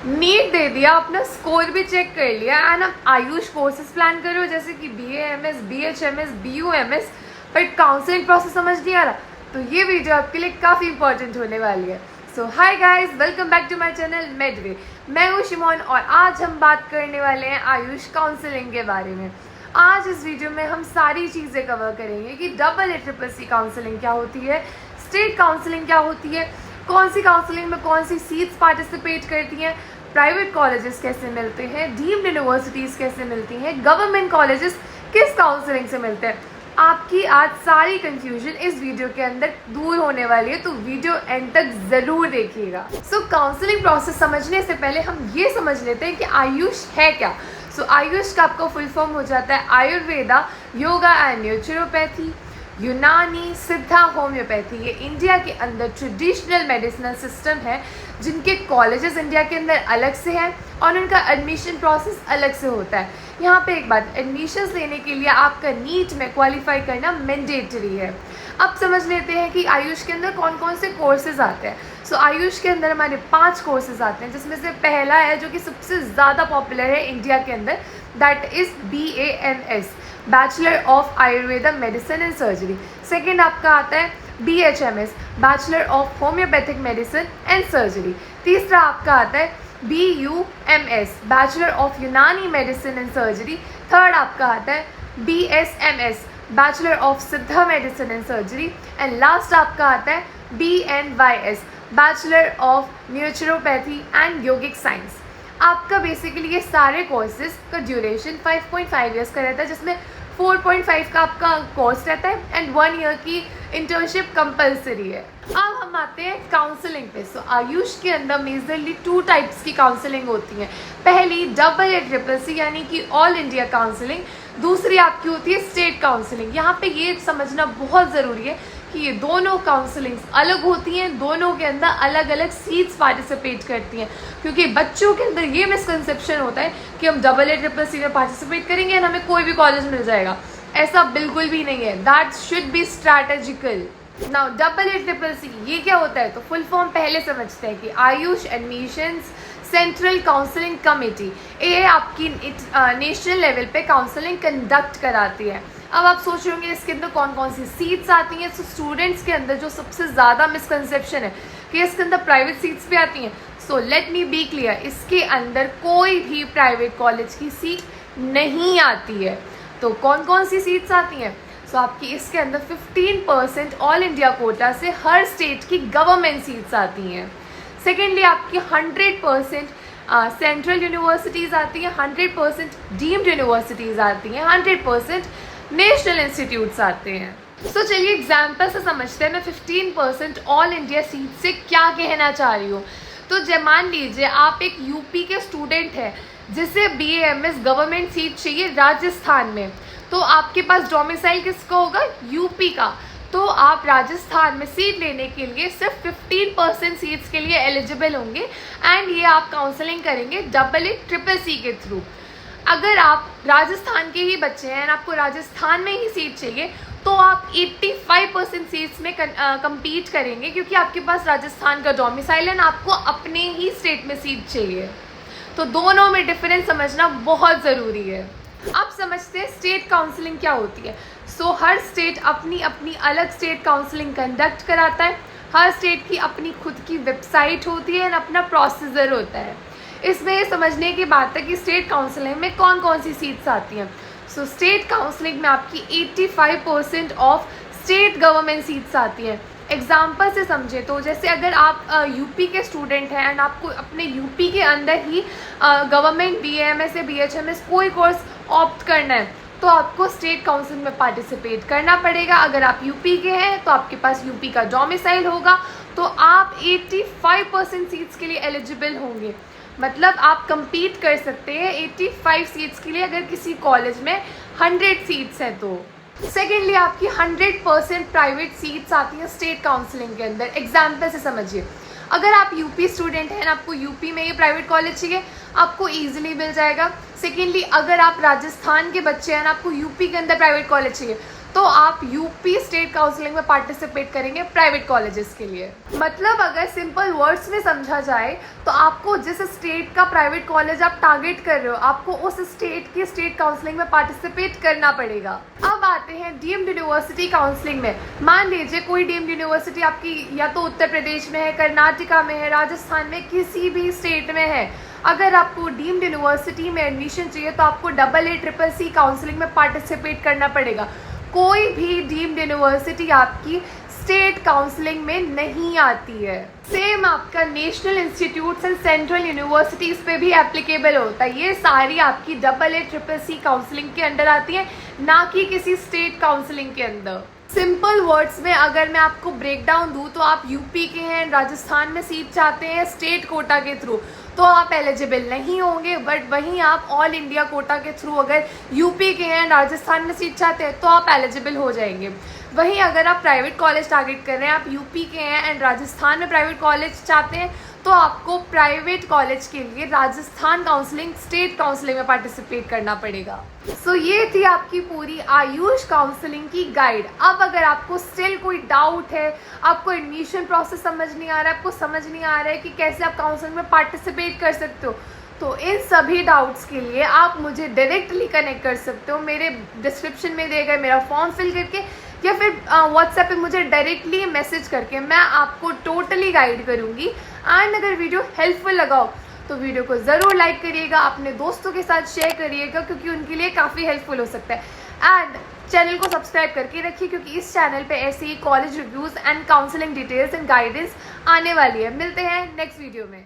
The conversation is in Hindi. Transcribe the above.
नीट दे दिया, अपना स्कोर भी चेक कर लिया एंड अब आयुष कोर्सेज प्लान कर रहे हो जैसे कि BAMS, BHMS, BUMS, but counselling process समझ नहीं आ रहा, तो ये वीडियो आपके लिए काफ़ी इंपॉर्टेंट होने वाली है। So hi guys, welcome back to my channel Medway. मैं हूँ शिमोन और आज हम बात करने वाले हैं आयुष काउंसलिंग के बारे में। आज इस वीडियो में हम सारी चीज़ें कवर करेंगे कि ACCC काउंसलिंग क्या होती है, स्टेट काउंसलिंग क्या होती है, कौन सी काउंसलिंग में कौन सी सीट्स पार्टिसिपेट करती हैं, प्राइवेट कॉलेजेस कैसे मिलते हैं, डीम्ड यूनिवर्सिटीज़ कैसे मिलती हैं, गवर्नमेंट कॉलेजेस किस काउंसलिंग से मिलते हैं। आपकी आज सारी कंफ्यूजन इस वीडियो के अंदर दूर होने वाली है, तो वीडियो एंड तक ज़रूर देखिएगा। सो काउंसलिंग प्रोसेस समझने से पहले हम ये समझ लेते हैं कि आयुष है क्या। आयुष का आपका फुल फॉर्म हो जाता है आयुर्वेदा, योगा एंड न्यूट्रोपैथी, यूनानी, सिद्धा, होम्योपैथी। ये इंडिया के अंदर ट्रेडिशनल मेडिसिनल सिस्टम है जिनके कॉलेजेस इंडिया के अंदर अलग से हैं और उनका एडमिशन प्रोसेस अलग से होता है। यहाँ पे एक बात, एडमिशन्स लेने के लिए आपका नीट में क्वालिफाई करना मैंडेटरी है। अब समझ लेते हैं कि आयुष के अंदर कौन कौन से कोर्सेज आते हैं। आयुष के अंदर हमारे 5 कोर्सेज आते हैं, जिसमें से पहला है जो कि सबसे ज़्यादा पॉपुलर है इंडिया के अंदर, that is BAMS, bachelor of Ayurveda medicine and surgery. Second आपका आता है BHMS, bachelor of homeopathic medicine and surgery. तीसरा आपका आता है BUMS, bachelor of Unani medicine and surgery. Third आपका आता है BSMS, bachelor of Siddha medicine and surgery. And last आपका आता है BNYS, bachelor of naturopathy and yogic science. आपका बेसिकली ये सारे कोर्सेज का ड्यूरेशन 5.5 ईयर्स का रहता है, जिसमें 4.5 का आपका कोर्स रहता है एंड 1 ईयर की इंटर्नशिप कंपलसरी है। अब हम आते हैं काउंसलिंग पे। आयुष के अंदर मेजरली 2 टाइप्स की काउंसलिंग होती है। पहली ACCC यानी कि ऑल इंडिया काउंसलिंग, दूसरी आपकी होती है स्टेट काउंसलिंग। यहाँ पे ये समझना बहुत ज़रूरी है कि ये दोनों काउंसलिंग्स अलग होती हैं, दोनों के अंदर अलग अलग सीट्स पार्टिसिपेट करती हैं, क्योंकि बच्चों के अंदर ये मिसकंसेप्शन होता है कि हम ACCC में पार्टिसिपेट करेंगे और हमें कोई भी कॉलेज मिल जाएगा। ऐसा बिल्कुल भी नहीं है। That should be strategical. Now ACCC ये क्या होता है, तो फुल फॉर्म पहले समझते हैं कि Ayush admissions central counselling committee. ये आपकी नेशनल लेवल पे काउंसलिंग कंडक्ट कराती है। अब आप सोच रहे होंगे इसके अंदर कौन कौन सी सीट्स आती हैं। स्टूडेंट्स के अंदर जो सबसे ज़्यादा मिसकंसेप्शन है कि इसके अंदर प्राइवेट सीट्स भी आती हैं। लेट मी बी क्लियर, इसके अंदर कोई भी प्राइवेट कॉलेज की सीट नहीं आती है। तो कौन कौन सी सीट्स आती हैं? आपकी इसके अंदर 15% ऑल इंडिया कोटा से हर स्टेट की गवर्नमेंट सीट्स आती हैं। सेकेंडली आपकी 100% सेंट्रल यूनिवर्सिटीज़ आती हैं, 100% डीम्ड यूनिवर्सिटीज़ आती हैं, 100% नेशनल इंस्टीट्यूट्स आते हैं। चलिए एग्जाम्पल से समझते हैं मैं 15% ऑल इंडिया सीट से क्या कहना चाह रही हूँ। तो मान लीजिए आप एक यूपी के स्टूडेंट हैं जिसे BAMS गवर्नमेंट सीट चाहिए राजस्थान में, तो आपके पास डोमिसाइल किसका होगा? यूपी का। तो आप राजस्थान में सीट लेने के लिए सिर्फ 15% सीट्स के लिए एलिजिबल होंगे एंड ये आप काउंसलिंग करेंगे ACCC के थ्रू। अगर आप राजस्थान के ही बच्चे हैं और आपको राजस्थान में ही सीट चाहिए, तो आप 85% सीट्स में compete करेंगे, क्योंकि आपके पास राजस्थान का डोमिसाइल है, आपको अपने ही स्टेट में सीट चाहिए। तो दोनों में डिफरेंस समझना बहुत ज़रूरी है। अब समझते हैं स्टेट काउंसलिंग क्या होती है। हर स्टेट अपनी अपनी अलग स्टेट काउंसलिंग कंडक्ट कराता है। हर स्टेट की अपनी खुद की वेबसाइट होती है और अपना प्रोसीजर होता है। इसमें ये समझने की बात है कि स्टेट काउंसलिंग में कौन कौन सी सीट्स आती हैं। स्टेट काउंसलिंग में आपकी 85% ऑफ स्टेट गवर्नमेंट सीट्स आती हैं। एग्जाम्पल से समझे तो जैसे अगर आप यूपी के स्टूडेंट हैं एंड आपको अपने यूपी के अंदर ही गवर्नमेंट BAMS या BHMS कोई कोर्स ऑप्ट करना है, तो आपको स्टेट काउंसिल में पार्टिसिपेट करना पड़ेगा। अगर आप यूपी के हैं तो आपके पास यूपी का डोमिसाइल होगा, तो आप 85% सीट्स के लिए एलिजिबल होंगे। मतलब आप compete कर सकते हैं 85 सीट्स के लिए अगर किसी कॉलेज में 100 सीट्स हैं तो। सेकेंडली आपकी 100% प्राइवेट सीट्स आती हैं स्टेट काउंसलिंग के अंदर। एग्जाम्पल से समझिए, अगर आप यूपी स्टूडेंट हैं, आपको यूपी में ही प्राइवेट कॉलेज चाहिए, आपको ईजिली मिल जाएगा। सेकेंडली अगर आप राजस्थान के बच्चे हैं, आपको यूपी के अंदर प्राइवेट कॉलेज चाहिए, तो आप यूपी स्टेट काउंसलिंग में पार्टिसिपेट करेंगे प्राइवेट कॉलेजेस के लिए। मतलब अगर सिंपल वर्ड्स में समझा जाए तो आपको जिस स्टेट का प्राइवेट कॉलेज आप टारगेट कर रहे हो, आपको उस स्टेट की स्टेट काउंसलिंग में पार्टिसिपेट करना पड़ेगा। अब आते हैं डीम्ड यूनिवर्सिटी काउंसलिंग में। मान लीजिए कोई डीम्ड यूनिवर्सिटी आपकी या तो उत्तर प्रदेश में है, कर्नाटका में है, राजस्थान में, किसी भी स्टेट में है। अगर आपको डीम्ड यूनिवर्सिटी में एडमिशन चाहिए तो आपको AA-CCC काउंसलिंग में पार्टिसिपेट करना पड़ेगा। कोई भी डीम्ड यूनिवर्सिटी आपकी स्टेट काउंसलिंग में नहीं आती है। सेम आपका national institutes and central universities पे भी एप्लीकेबल होता है। ये सारी आपकी AA-CCC काउंसलिंग के अंडर आती है, ना कि किसी स्टेट काउंसलिंग के अंदर। सिंपल वर्ड्स में अगर मैं आपको ब्रेक डाउन दूँ तो आप यूपी के हैं, राजस्थान में सीट चाहते हैं स्टेट कोटा के थ्रू, तो आप एलिजिबल नहीं होंगे। बट वहीं आप ऑल इंडिया कोटा के थ्रू अगर यूपी के हैं, राजस्थान में सीट चाहते हैं तो आप एलिजिबल हो जाएंगे। वहीं अगर आप प्राइवेट कॉलेज टारगेट कर रहे हैं, आप यूपी के हैं एंड राजस्थान में प्राइवेट कॉलेज चाहते हैं, तो आपको प्राइवेट कॉलेज के लिए राजस्थान काउंसलिंग, स्टेट काउंसलिंग में पार्टिसिपेट करना पड़ेगा। सो ये थी आपकी पूरी आयुष काउंसलिंग की गाइड। अब अगर आपको स्टिल कोई डाउट है, आपको एडमिशन प्रोसेस समझ नहीं आ रहा है, आपको समझ नहीं आ रहा है कि कैसे आप काउंसलिंग में पार्टिसिपेट कर सकते हो, तो इन सभी डाउट्स के लिए आप मुझे डायरेक्टली कनेक्ट कर सकते हो। मेरे डिस्क्रिप्शन में दिए गए मेरा फॉर्म फिल करके या फिर व्हाट्सएप पे मुझे डायरेक्टली मैसेज करके मैं आपको टोटली गाइड करूँगी। एंड अगर वीडियो हेल्पफुल लगा हो तो वीडियो को ज़रूर लाइक करिएगा, अपने दोस्तों के साथ शेयर करिएगा क्योंकि उनके लिए काफ़ी हेल्पफुल हो सकता है। एंड चैनल को सब्सक्राइब करके रखिए क्योंकि इस चैनल पे ऐसे ही college reviews and counselling details and guidance आने वाली है। मिलते हैं नेक्स्ट वीडियो में।